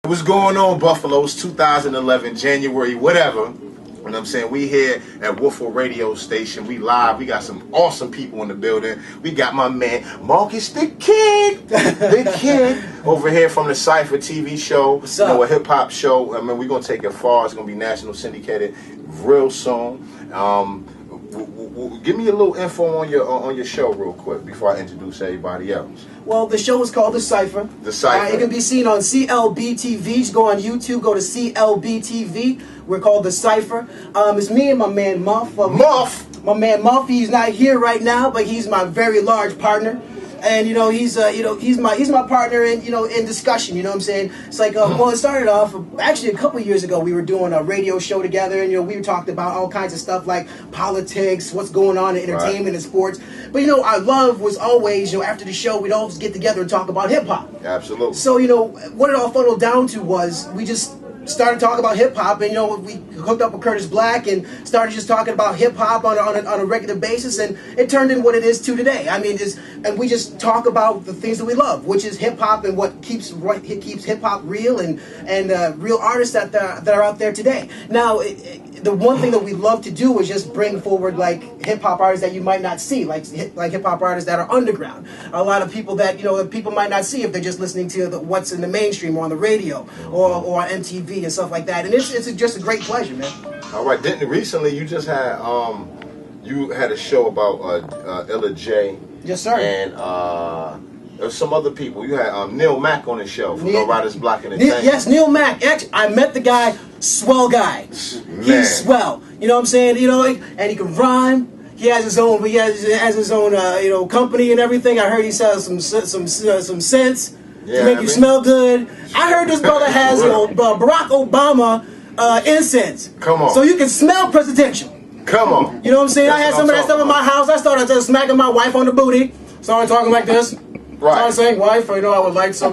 What's going on, Buffaloes? 2011, January, whatever. You know what I'm saying? We here at WUFO radio station. We live. We got some awesome people in the building. We got my man, Marcus the Kid. The Kid. Over here from the Cipher TV show. What's up? You know, a hip-hop show. I mean, we're going to take it far. It's going to be national syndicated real soon. Give me a little info on your show real quick before I introduce everybody else. Well, the show is called The Cipher. The Cipher. It can be seen on clbTV. Just go on YouTube, go to clbTV. We're called The Cipher. It's me and my man Muff. My man Muff. He's not here right now, but he's my very large partner. And he's my partner in in discussion. You know what I'm saying? It's like well, it started off actually a couple years ago. We were doing a radio show together, and we talked about all kinds of stuff like politics, what's going on in entertainment and sports. But our love was always after the show we'd always get together and talk about hip hop. Absolutely. So what it all funneled down to was we just started talking about hip hop, and we hooked up with Curtis Black and started just talking about hip hop on a regular basis, and it turned into what it is to today. I mean, and we just talk about the things that we love, which is hip hop and what keeps hip hop real and real artists that are out there today. Now, the one thing that we love to do is just bring forward like hip hop artists that you might not see, like hip hop artists that are underground. A lot of people that that people might not see if they're just listening to what's in the mainstream or on the radio or on MTV and stuff like that. And it's just a great pleasure, man. All right. Recently you just had you had a show about Illa J. Yes, sir. And there's some other people. You had NEAL MACK on the show from No Riders Block Entertainment. Yes, NEAL MACK. Actually, I met the guy. Swell guy. Man. He's swell. You know what I'm saying? And he can rhyme. He has his own. Company and everything. I heard he sells some scents to make you smell good. I heard this brother has Barack Obama incense. Come on. So you can smell presidential. Come on. You know what I'm saying? I had some of that stuff in my house. I started just smacking my wife on the booty. Started talking like this. Right. Started saying, wife, I would like some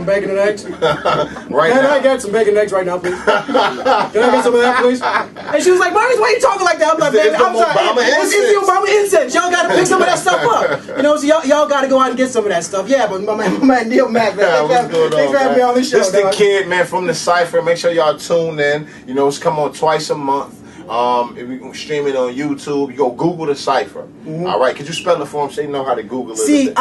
bacon and eggs. Right Can now. I get some bacon and eggs right now, please? Can I get some of that, please? And she was like, Marcus, why are you talking like that? I'm like, baby, I'm sorry. It's the Obama incense. Y'all got to pick some of that stuff up. So y'all got to go out and get some of that stuff. Yeah, but my man NEAL MACK, man. Thanks for having me on this show. This the Kid, man, from the Cipher. Make sure y'all tune in. It's come on twice a month. If you can stream it on YouTube, you go Google the Cipher. All right, could you spell it for them so you know how to Google it? Cipher.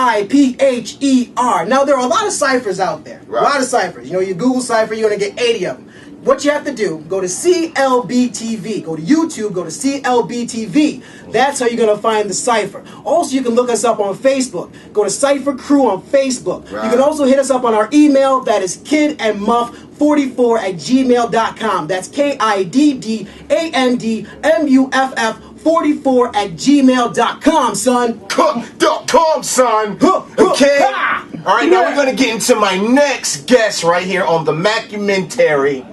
Now, there are a lot of ciphers out there. Right. A lot of ciphers. You Google Cipher, you're going to get 80 of them. What you have to do, go to clbTV. Go to YouTube, go to clbTV. That's how you're going to find the Cipher. Also, you can look us up on Facebook. Go to Cipher Crew on Facebook. Right. You can also hit us up on our email. That is kidandmuff44@gmail.com. That's KIDDANDMUFF44@gmail.com, son. .com, son. Okay. All right, now we're going to get into my next guest right here on the Mackumentary.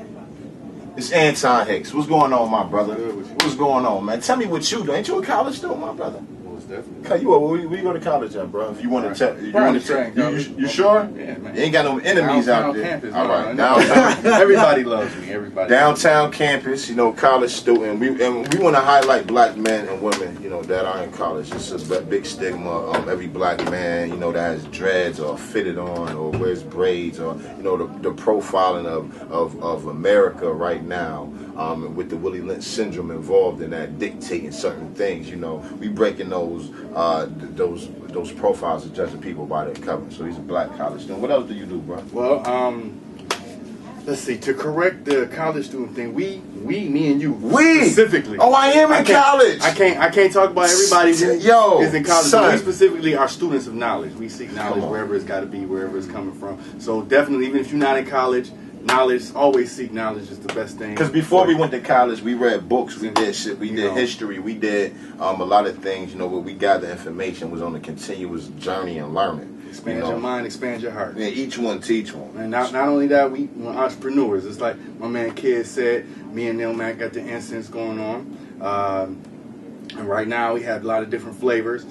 It's Antone Hicks. What's going on, my brother? What's going on, man? Tell me what you do. Ain't you in college still, my brother? Definitely. Where you go to college at, bro? If you want to tell, you sure? Yeah, man. You ain't got no enemies downtown out there. Campus, all right, downtown. Everybody loves me. Everybody. Downtown campus, college student. We want to highlight black men and women, that are in college. It's a big stigma. Every black man, that has dreads or fitted on or wears braids or the profiling of America right now. With the Willie Lynch syndrome involved in that, dictating certain things. We breaking those profiles of judging people by their cover. So he's a black college student. What else do you do, bro? Well, let's see. To correct the college student thing, me and you specifically. Oh, I am in college. I can't talk about everybody who is in college. Son. But we specifically are students of knowledge. We seek knowledge wherever it's got to be, wherever it's coming from. So definitely, even if you're not in college, knowledge, always seek knowledge is the best thing. Because before we went to college, we read books, we did shit, we did history, we did a lot of things, where we gather information was on a continuous journey and learning. Expand your mind, expand your heart. Yeah, each one teach one. And not only that, we're entrepreneurs. It's like my man Kid said, me and NEAL MACK got the incense going on. And right now we have a lot of different flavors.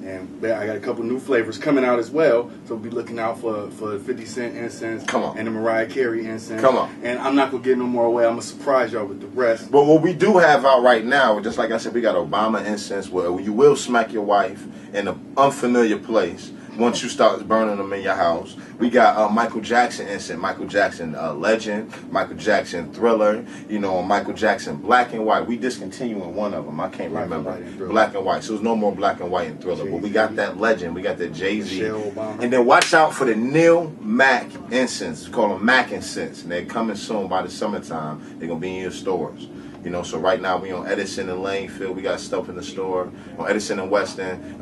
And I got a couple new flavors coming out as well, so we'll be looking out for 50 Cent incense and the Mariah Carey incense. Come on. And I'm not going to give no more away. I'm going to surprise y'all with the rest. But what we do have out right now, just like I said, we got Obama incense where you will smack your wife in an unfamiliar place. once you start burning them in your house. We got Michael Jackson incense, Michael Jackson legend, Michael Jackson Thriller, you know, Michael Jackson black and white. We discontinuing one of them. I can't remember. Black and white. So there's no more black and white in Thriller. But we got that legend. We got that Jay-Z. And then watch out for the NEAL MACK incense. It's called a MACK incense. And they're coming soon by the summertime. They're going to be in your stores. You know, so right now we on Edison and Lanefield. We got stuff in the store. On Edison and Weston,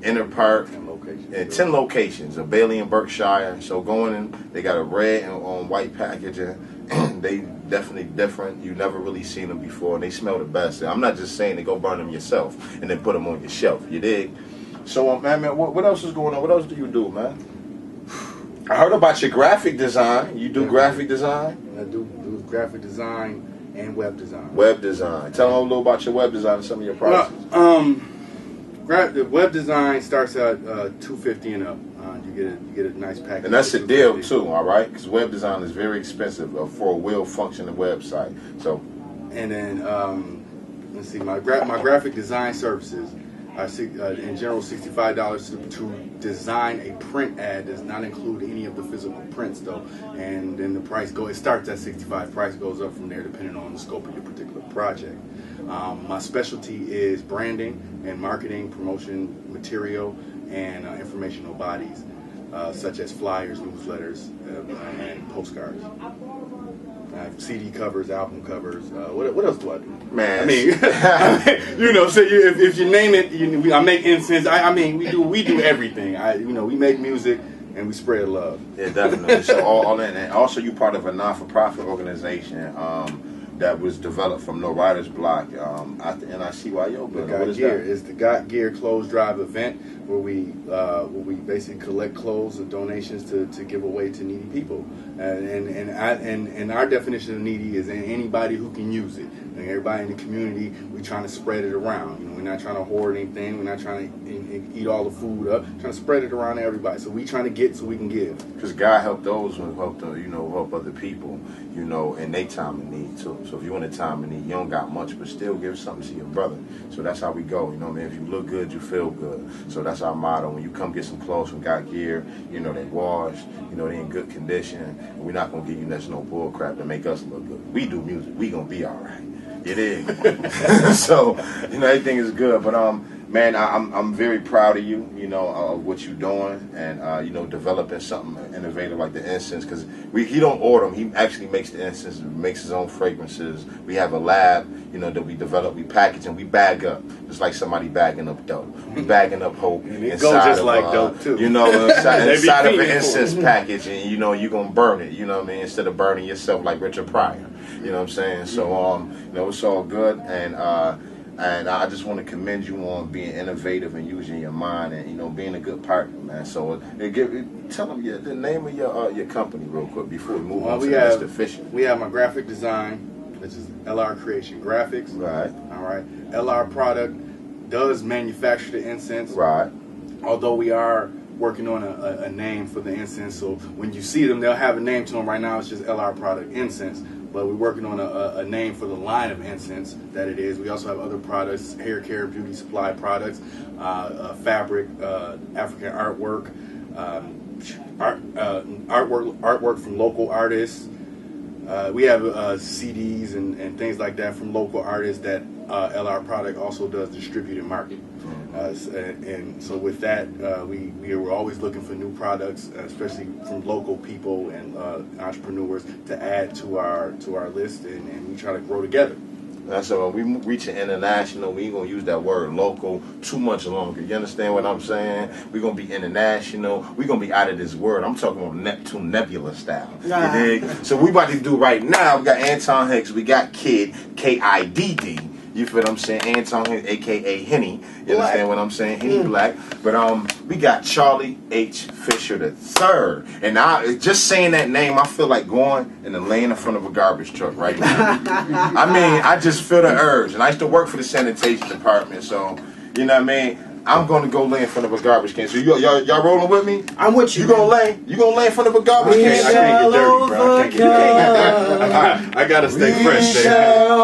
Inner Park, and 10 locations. A Bailey and Berkshire. So going in, they got a red and on white packaging. They definitely different. You never really seen them before, and they smell the best. I'm not just saying to go burn them yourself and then put them on your shelf. You dig? So, man, what else is going on? What else do you do, man? I heard about your graphic design. You do graphic design? I do graphic design and web design. Web design. Tell them a little about your web design and some of your prices. Well, the web design starts at $250 and up. You get a nice package. And that's a deal too, all right? Because web design is very expensive for a well-functioning website. So, and then let's see, my graphic design services are in general $65 to design a print ad. Does not include any of the physical prints though. And then the price it starts at $65. Price goes up from there depending on the scope of your particular project. My specialty is branding and marketing, promotion material, and informational bodies, such as flyers, newsletters, and postcards. CD covers, album covers. What else do I do? Man, I mean, you know, so if you name it, I make incense. I mean, we do everything. We make music and we spread love. Yeah, definitely. So all that, and also you part of a non-for-profit organization that was developed from No Writer's Block at the NICYO building. What is Gear. that? It's the Got Gear Clothes Drive event where we basically collect clothes and donations to give away to needy people. And our definition of needy is anybody who can use it. And everybody in the community, we're trying to spread it around. You know, we're not trying to hoard anything. We're not trying to eat all the food up. We're trying to spread it around to everybody. So we trying to get so we can give. Because God help those who help other people, in their time of need too. So if you're in a time of need, you don't got much, but still give something to your brother. So that's how we go. You know what I mean? If you look good, you feel good. So that's our motto. When you come get some clothes from Got Gear, they washed, they in good condition. And we're not gonna give you no bull crap to make us look good. We do music. We gonna be all right. It is. So everything is good. But man, I'm very proud of you. Of what you're doing, and developing something innovative like the incense. Because he don't order them. He actually makes the incense, makes his own fragrances. We have a lab, that we develop. We package and we bag up, just like somebody bagging up dope. We bagging up hope. And it goes just like dope too. Inside of an incense package, and you're gonna burn it. You know what I mean? Instead of burning yourself like Richard Pryor. You know what I'm saying? So it's all good, and I just want to commend you on being innovative and using your mind, and being a good partner, man. So tell them the name of your company real quick before we move on to Mr. Fisher. We have my graphic design, which is LR Creation Graphics. Right. All right. LR Product does manufacture the incense. Right. Although we are working on a name for the incense, so when you see them, they'll have a name to them. Right now, it's just LR Product Incense. But we're working on a name for the line of incense that it is. We also have other products, hair care, beauty supply products, fabric, African artwork, artwork from local artists. We have CDs and things like that from local artists that LR Product also does distribute and market. And so with that, we are always looking for new products, especially from local people and entrepreneurs to add to our list, and we try to grow together. So when we reach international, we ain't gonna use that word local too much longer. You understand what I'm saying? We're gonna be international. We're gonna be out of this world. I'm talking about Neptune Nebula style. Nah. You dig? So we about to do right now. We got Antone Hicks. We got Kid KIDD. You feel what I'm saying? Antone, a.k.a. Henny. You understand what I'm saying? Henny Black. But we got Charlie H. Fisher III. And just saying that name, I feel like going and laying in front of a garbage truck right now. I just feel the urge. And I used to work for the sanitation department, so, you know what I mean? I'm going to go lay in front of a garbage can. So y'all rolling with me? I'm with you. You gonna lay in front of a garbage can? I can't get dirty, bro. I can't get dirty. I gotta stay fresh, we shall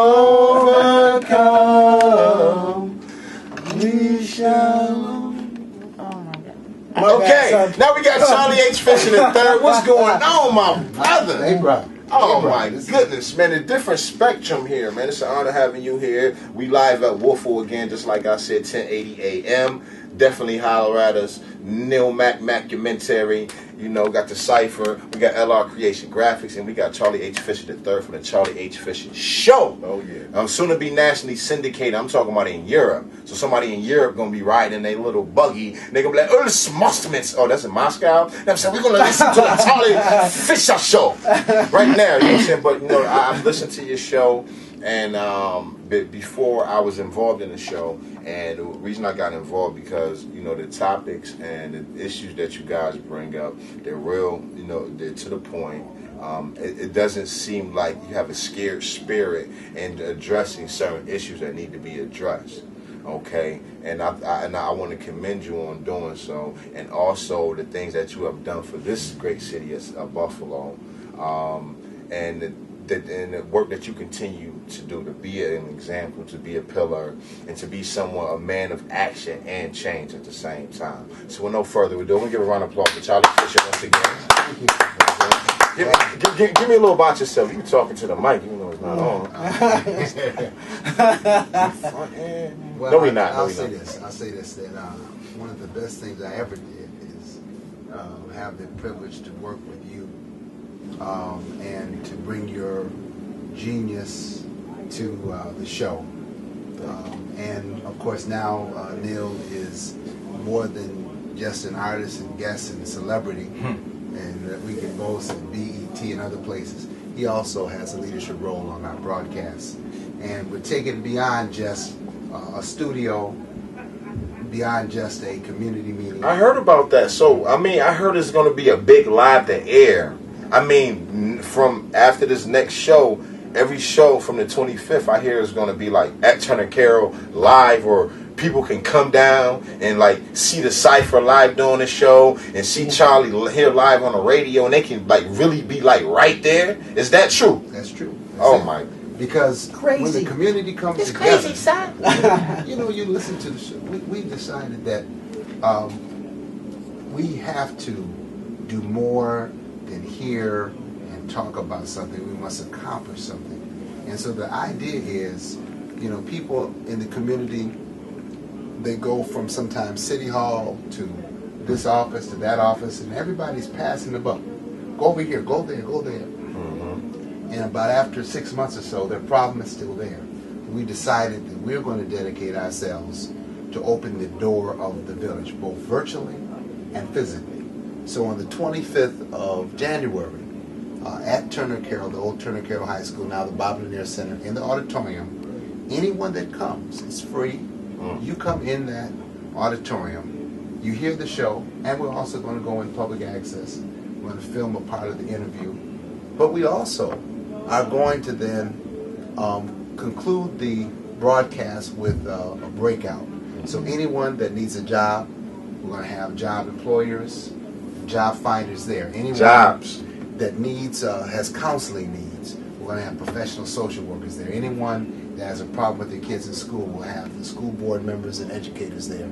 overcome. We shall. Oh my God. Okay, now we got Charlie H. Fisher the third. What's going on, my brother? Hey, bro. Oh my goodness, man, a different spectrum here, man. It's an honor having you here. We live at WUFO again, just like I said, 1080 AM. Definitely holler at us. NEAL MACK Mackumentary. You know, got the Cipher. We got LR Creation Graphics, and we got Charlie H. Fisher III from the Charlie H. Fisher Show. Oh yeah. Soon to be nationally syndicated. I'm talking about in Europe. So somebody in Europe gonna be riding their little buggy. They gonna be like, "Oh, this is Mostaments." Oh, that's in Moscow. I'm saying we're gonna listen to the Charlie Fisher Show right now. You know what I'm saying? But you know, I'm listening to your show, and before I was involved in the show, and the reason I got involved because you know the topics and the issues that you guys bring up, they're real. You know, they're to the point. It doesn't seem like you have a scared spirit in addressing certain issues that need to be addressed. Okay, and I want to commend you on doing so, and also the things that you have done for this great city of Buffalo, and the work that you continue to do, to be an example, to be a pillar, and to be someone, a man of action and change at the same time. So with no further ado, I'm going to give a round of applause for Charlie Fisher once again. Give me a little about yourself. You talking to the mic, even though it's not on. Well, No, we're not. I'll say this, that one of the best things I ever did is have the privilege to work with you and to bring your genius to the show. And of course now Neil is more than just an artist and guest and celebrity, and that we can boast in BET and other places. He also has a leadership role on our broadcasts, and we're taking beyond just a studio, beyond just a community meeting. I heard about that. So I mean, I heard it's going to be a big live to air. I mean, from after this next show, every show from the 25th, I hear is going to be like at Turner Carroll live, or people can come down and like see the Cipher live doing the show, and see Charlie here live on the radio, and they can like really be like right there. Is that true? That's true. Oh my! Because Crazy. when the community comes It's together, crazy, son. you know, you listen to the show. We decided that we have to do more than hear and talk about something. We must accomplish something. And so the idea is, you know, people in the community, they go from sometimes City Hall to this office to that office, and everybody's passing the buck. Go over here, go there, go there. And about after 6 months or so, their problem is still there. We decided that we're going to dedicate ourselves to open the door of the village, both virtually and physically. So on the 25th of January, at Turner Carroll, the old Turner Carroll High School, now the Bob Lanier Center, in the auditorium, anyone that comes, it's free. You come in that auditorium, you hear the show, and we're also going to go in public access. We're going to film a part of the interview. But we also are going to then conclude the broadcast with a breakout. So anyone that needs a job, we're going to have job employers, job finders there. Anyone Jobs that needs has counseling needs, we're going to have professional social workers there. Anyone that has a problem with their kids in school, we'll have the school board members and educators there.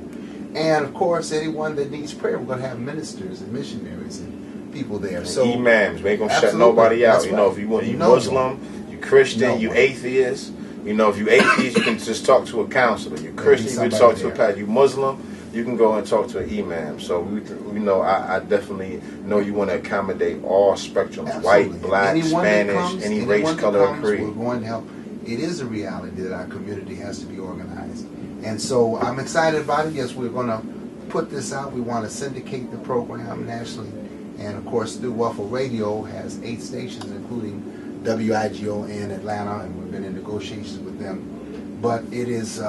And of course, anyone that needs prayer, we're going to have ministers and missionaries and people there. So imams, we ain't gonna shut absolutely. nobody out. That's You know, right. if you want, you No Muslim, you Christian, No you one. atheist. You know, if you atheist, you can just talk to a counselor. You Christian, you can talk to a pastor. You Muslim, you can go and talk to an imam. So you know, I definitely know you want to accommodate all spectrums: Absolutely. white, black, Anyone that Spanish, comes, any anyone race, that color, or comes, creed. we're going to help. It is a reality that our community has to be organized. And so I'm excited about it. Yes, we're going to put this out. We want to syndicate the program nationally. And of course, through WUFO Radio has 8 stations, including WIGO in Atlanta, and we've been in negotiations with them. But it is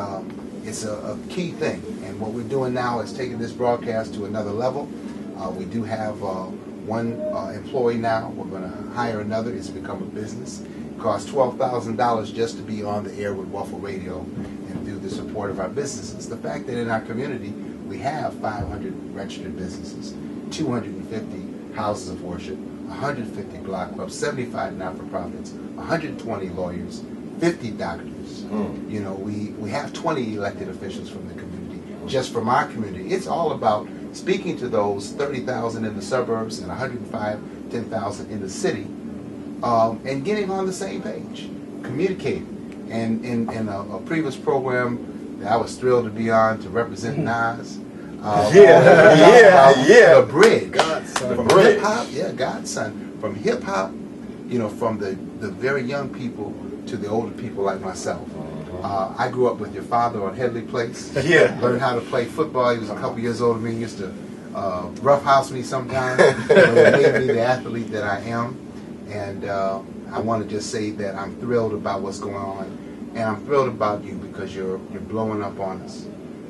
it's a key thing. And what we're doing now is taking this broadcast to another level. We do have one employee now. We're going to hire another. It's become a business. It costs $12,000 just to be on the air with WUFO Radio and through the support of our businesses. The fact that in our community we have 500 registered businesses, 250 houses of worship, 150 block clubs, 75 not-for-profits, 120 lawyers, 50 doctors. You know, we have 20 elected officials from the community, just from our community. It's all about speaking to those 30,000 in the suburbs and 10,000 in the city, and getting on the same page, communicating. And in a previous program that I was thrilled to be on to represent Nas. The bridge. Godson. From hip hop, Godson. From hip hop, from the very young people to the older people like myself. I grew up with your father on Headley Place. Learned how to play football. He was a couple years older than me. He used to roughhouse me sometimes. It made me the athlete that I am. And I want to just say that I'm thrilled about what's going on. And I'm thrilled about you because you're blowing up on us.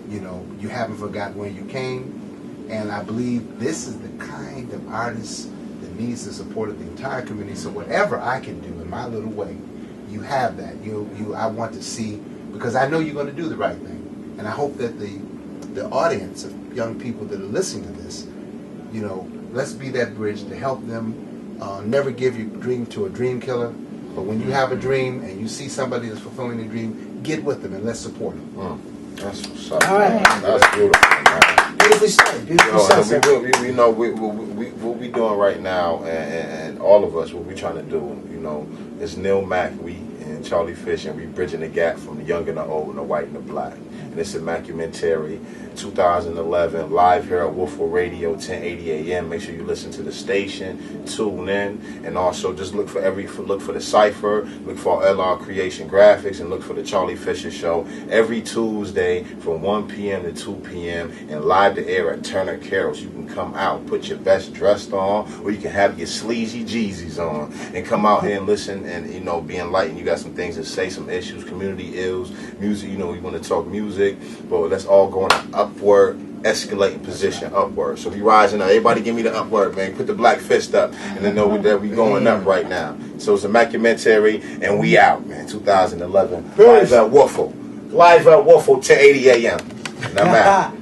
You haven't forgotten where you came. And I believe this is the kind of artist that needs the support of the entire community. So whatever I can do in my little way, you have that. I want to see, because I know you're going to do the right thing. And I hope that the audience of young people that are listening to this, let's be that bridge to help them. Never give your dream to a dream killer. But when you have a dream and you see somebody that's fulfilling a dream, get with them and let's support them. That's what's up. All right. That's beautiful, man. Beautifully said. Beautifully said. What we doing right now, and all of us, what we trying to do, is NEAL MACK, we and Charlie Fish, and we bridging the gap from the young and the old and the white and the black. And it's a documentary, 2011, live here at WUFO Radio, 1080 AM. Make sure you listen to the station, tune in, and also just look for the Cipher, look for LR Creation Graphics, and look for the Charlie Fisher Show every Tuesday from 1 p.m. to 2 p.m. and live to air at Turner Carroll's. You can come out, put your best dressed on, or you can have your sleazy Jeezys on, and come out here and listen and be enlightened. You got some things to say, some issues, community ills, music. You want to talk music, but let's all go in an upward, escalating position, upward. So we rising up. Everybody give me the upward, man. Put the black fist up, and then know that we going up right now. So it's a documentary, and we out, man. 2011. Live at WUFO. Live at WUFO, 1080 AM. And I'm out.